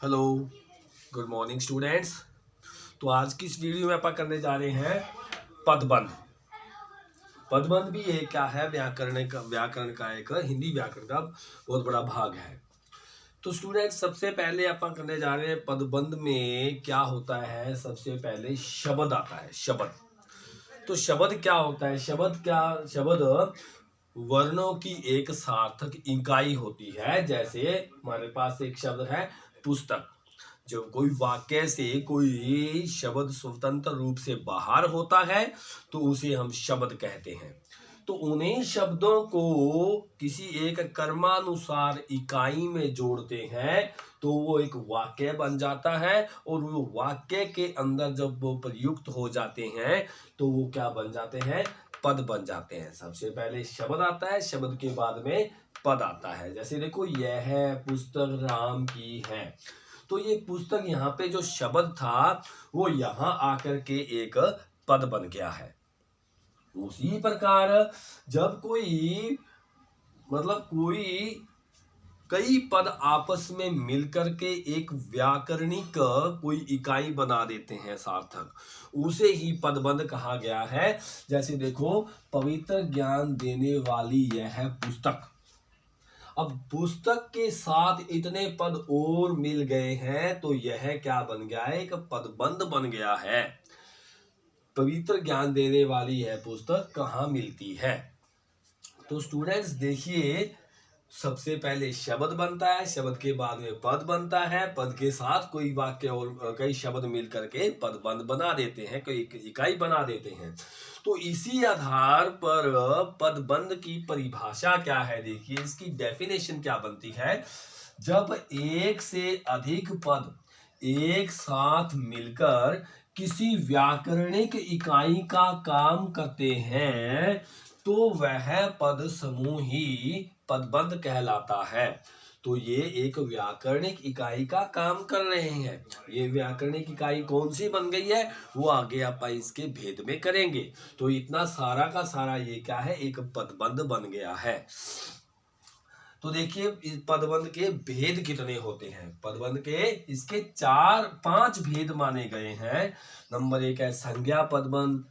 Hello, good morning students. तो आज की इस वीडियो में अपन करने जा रहे हैं पदबंध। पदबंध भी एक क्या है, व्याकरण का एक हिंदी व्याकरण का बहुत बड़ा भाग है। तो स्टूडेंट्स सबसे पहले अपन करने जा रहे हैं पदबंध में क्या होता है। सबसे पहले शब्द आता है। शब्द, तो शब्द क्या होता है? शब्द वर्णों की एक सार्थक इकाई होती है। जैसे हमारे पास एक शब्द है पुस्तक। जब कोई वाक्य से कोई शब्द स्वतंत्र रूप से बाहर होता है तो उसे हम शब्द कहते हैं। तो उन्हीं शब्दों को किसी एक कर्मानुसार इकाई में जोड़ते हैं तो वो एक वाक्य बन जाता है, और वो वाक्य के अंदर जब वो प्रयुक्त हो जाते हैं तो वो क्या बन जाते हैं? पद बन जाते हैं। सबसे पहले शब्द आता है, शब्द के बाद में पद आता है। जैसे देखो, यह पुस्तक राम की है। तो ये पुस्तक, यहाँ पे जो शब्द था वो यहाँ आकर के एक पद बन गया है। उसी प्रकार जब कोई कई पद आपस में मिलकर के एक व्याकरणिक कोई इकाई बना देते हैं सार्थक, उसे ही पदबंध कहा गया है। जैसे देखो, पवित्र ज्ञान देने वाली यह पुस्तक। अब पुस्तक के साथ इतने पद और मिल गए हैं तो यह क्या बन गया है? एक पदबंध बन गया है। पवित्र ज्ञान देने वाली यह पुस्तक कहाँ मिलती है? तो स्टूडेंट्स देखिए, सबसे पहले शब्द बनता है, शब्द के बाद में पद बनता है, पद के साथ कोई वाक्य और कई शब्द मिलकर के पदबंध बना देते हैं, कोई इकाई बना देते हैं। तो इसी आधार पर पदबंध की परिभाषा क्या है? देखिए, इसकी डेफिनेशन क्या बनती है। जब एक से अधिक पद एक साथ मिलकर किसी व्याकरणिक इकाई का काम करते हैं तो वह पद समूह ही पदबंध कहलाता है। तो ये एक व्याकरणिक इकाई का काम कर रहे हैं। ये व्याकरणिक इकाई कौन सी बन गई है वो आगे आप इसके भेद में करेंगे। तो इतना सारा का सारा ये क्या है? एक पदबंध बन गया है। तो देखिए, इस पदबंध के भेद कितने होते हैं? पदबंध के इसके 4-5 भेद माने गए हैं। नंबर 1 है संज्ञा पदबंध,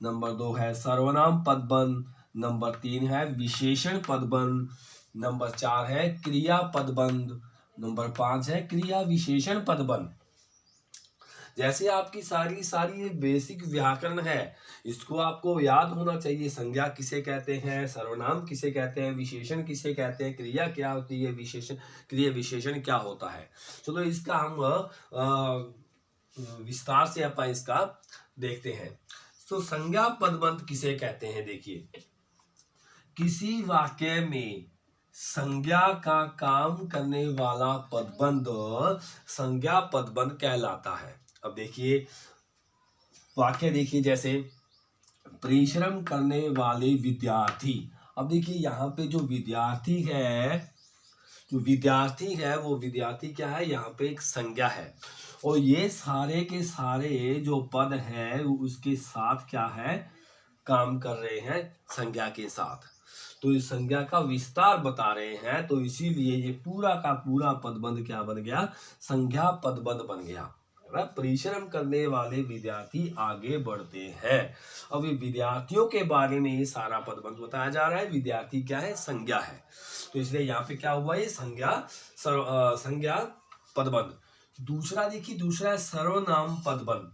नंबर 2 है सर्वनाम पदबंध, नंबर 3 है विशेषण पदबंध, नंबर 4 है क्रिया पदबंध, नंबर 5 है क्रिया विशेषण पदबंध। जैसे आपकी सारी बेसिक व्याकरण है, इसको आपको याद होना चाहिए। संज्ञा किसे कहते हैं, सर्वनाम किसे कहते हैं, विशेषण किसे कहते हैं, क्रिया क्या होती है, क्रिया विशेषण क्या होता है। चलो इसका हम विस्तार से अपन इसका देखते हैं। तो संज्ञा पदबंध किसे कहते हैं? देखिए, किसी वाक्य में संज्ञा का काम करने वाला पदबंध संज्ञा पदबंध कहलाता है। अब देखिए, वाक्य देखिए, जैसे परिश्रम करने वाले विद्यार्थी। अब देखिए, यहाँ पे जो विद्यार्थी है वो विद्यार्थी क्या है? यहाँ पे एक संज्ञा है, और ये सारे के सारे जो पद हैं उसके साथ क्या है? काम कर रहे हैं संज्ञा के साथ। तो इस संज्ञा का विस्तार बता रहे हैं, तो इसीलिए ये पूरा का पूरा पदबंध क्या बन गया? संज्ञा पदबंध बन गया। परिश्रम करने वाले विद्यार्थी आगे बढ़ते हैं। अब ये विद्यार्थियों के बारे में ये सारा पदबंध बताया जा रहा है। विद्यार्थी क्या है? संज्ञा है। तो इसलिए यहाँ पे क्या हुआ? ये संज्ञा पदबंध। दूसरा देखिए, दूसरा है सर्वनाम पदबंध।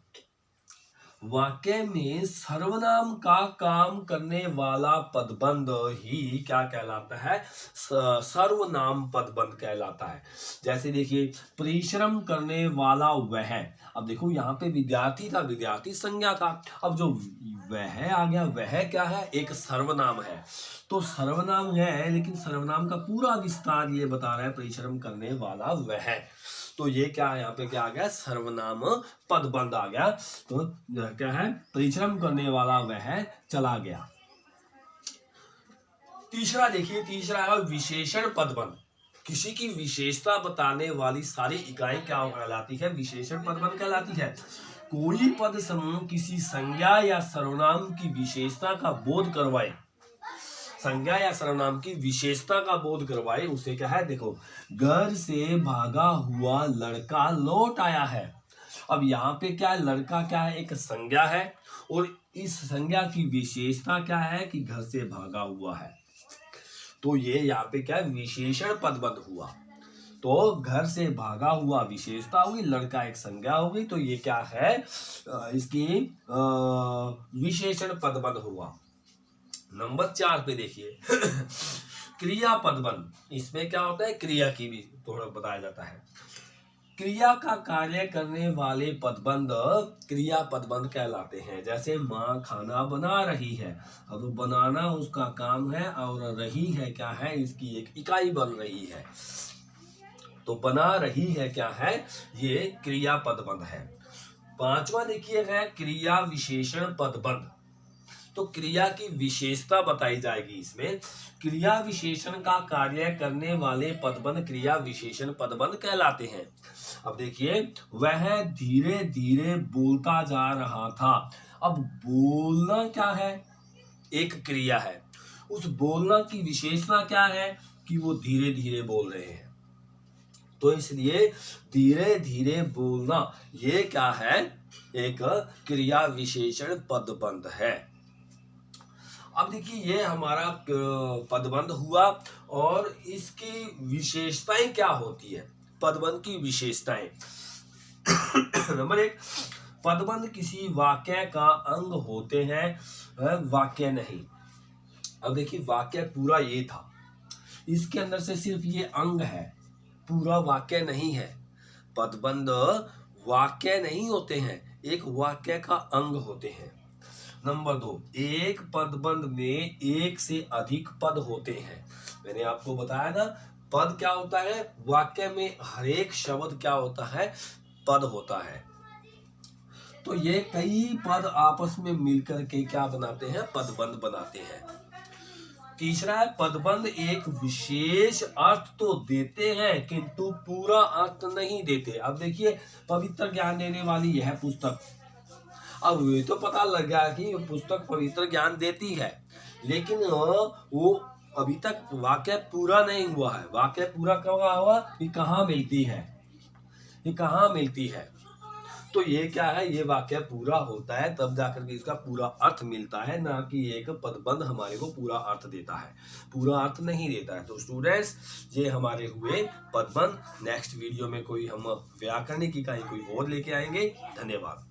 वाक्य में सर्वनाम का काम करने वाला पदबंध ही क्या कहलाता है? सर्वनाम पदबंध कहलाता है। जैसे देखिए, परिश्रम करने वाला वह। अब देखो, यहाँ पे विद्यार्थी था, विद्यार्थी संज्ञा था। अब जो वह आ गया, वह क्या है? एक सर्वनाम है। तो सर्वनाम है, लेकिन सर्वनाम का पूरा विस्तार ये बता रहा है परिश्रम करने वाला वह। तो ये क्या है? यहाँ पे क्या आ गया? सर्वनाम पदबंध आ गया। तो क्या है? परिश्रम करने वाला वह चला गया। तीसरा देखिए, तीसरा है विशेषण पदबंध। किसी की विशेषता बताने वाली सारी इकाई क्या कहलाती है? विशेषण पदबंध कहलाती है। कोई पद समूह किसी संज्ञा या सर्वनाम की विशेषता का बोध करवाए। संज्ञा या सर्वनाम की विशेषता का बोध करवाए उसे क्या है। देखो, घर से भागा हुआ लड़का लौट आया है। अब यहाँ पे क्या है, लड़का क्या है, एक संज्ञा है, और इस संज्ञा की विशेषता क्या है कि घर से भागा हुआ है। तो ये यहाँ पे क्या है, विशेषण पदबंध हुआ। तो घर से भागा हुआ विशेषता हुई, लड़का एक संज्ञा हो गई, तो ये क्या है, इसकी विशेषण पदबंध हुआ। नंबर 4 पे देखिए क्रिया पदबंध। इसमें क्या होता है, क्रिया की भी थोड़ा बताया जाता है। क्रिया का कार्य करने वाले पदबंध क्रिया पदबंध कहलाते हैं। जैसे माँ खाना बना रही है, अब बनाना उसका काम है और रही है क्या है, इसकी एक इकाई बन रही है। तो बना रही है क्या है, ये क्रिया पदबंध है। 5वां देखिएगा क्रिया विशेषण पदबंध। तो क्रिया की विशेषता बताई जाएगी इसमें। क्रिया विशेषण का कार्य करने वाले पदबंध क्रिया विशेषण पदबंध कहलाते हैं। अब देखिए, वह धीरे धीरे बोलता जा रहा था। अब बोलना क्या है, एक क्रिया है। उस बोलना की विशेषता क्या है कि वो धीरे धीरे बोल रहे हैं, तो इसलिए धीरे धीरे बोलना ये क्या है, एक क्रिया विशेषण पदबंध है। अब देखिए, ये हमारा पदबंध हुआ, और इसकी विशेषताएं क्या होती है, पदबंध की विशेषताएं। नंबर 1, पदबंध किसी वाक्य का अंग होते हैं, वाक्य नहीं। अब देखिए, वाक्य पूरा ये था, इसके अंदर से सिर्फ ये अंग है, पूरा वाक्य नहीं है। पदबंध वाक्य नहीं होते हैं, एक वाक्य का अंग होते हैं। नंबर 2, एक पदबंध में एक से अधिक पद होते हैं। मैंने आपको बताया ना, पद क्या होता है, वाक्य में हर एक शब्द क्या होता है, पद होता है। तो ये कई पद आपस में मिलकर के क्या बनाते हैं, पदबंध बनाते हैं। तीसरा है, पदबंध एक विशेष अर्थ तो देते हैं किंतु पूरा अर्थ नहीं देते। अब देखिए, पवित्र ज्ञान देने वाली यह पुस्तक, अब ये तो पता लग गया कि पुस्तक पवित्र ज्ञान देती है, लेकिन वो अभी तक वाक्य पूरा नहीं हुआ है। वाक्य पूरा कब हुआ, ये कहाँ मिलती है, ये कहाँ मिलती है। तो ये क्या है, ये वाक्य पूरा होता है तब जाकर के इसका पूरा अर्थ मिलता है, ना कि एक पदबंध हमारे को पूरा अर्थ देता है, पूरा अर्थ नहीं देता है। तो स्टूडेंट्स, ये हमारे हुए पदबंध। नेक्स्ट वीडियो में कोई हम व्याकरण की इकाई कोई और लेके आएंगे। धन्यवाद।